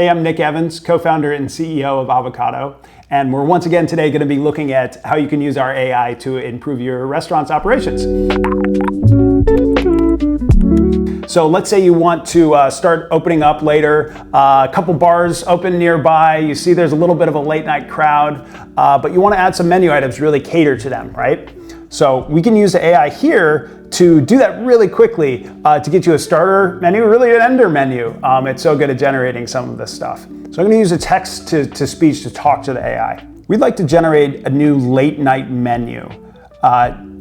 Hey, I'm Nick Evans, co-founder and CEO of Avocado, and we're once again today going to be looking at how you can use our AI to improve your restaurant's operations. So let's say you want to start opening up later, a couple bars open nearby, you see there's a little bit of a late night crowd, but you want to add some menu items, really cater to them, right? So we can use the AI here to do that really quickly to get you a starter menu, really an ender menu. It's so good at generating some of this stuff. So I'm going to use a text to speech to talk to the AI. We'd like to generate a new late night menu,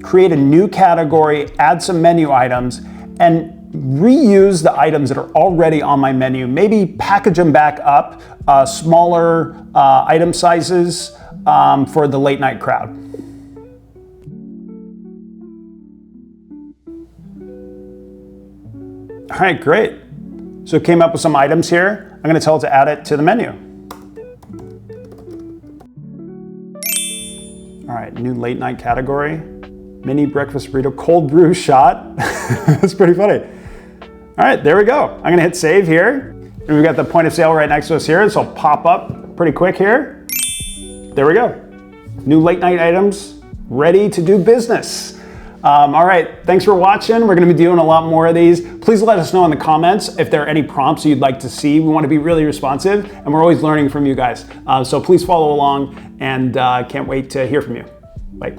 create a new category, add some menu items, and reuse the items that are already on my menu. Maybe package them back up, smaller item sizes for the late night crowd. All right, great. So it came up with some items here. I'm gonna tell it to add it to the menu. All right, new late night category. Mini breakfast burrito, cold brew shot. That's pretty funny. All right, there we go. I'm gonna hit save here. And we've got the point of sale right next to us here. So it'll pop up pretty quick here. There we go. New late night items, ready to do business. All right, thanks for watching. We're gonna be doing a lot more of these. Please let us know in the comments if there are any prompts you'd like to see. We wanna be really responsive, and we're always learning from you guys. So please follow along, and can't wait to hear from you. Bye.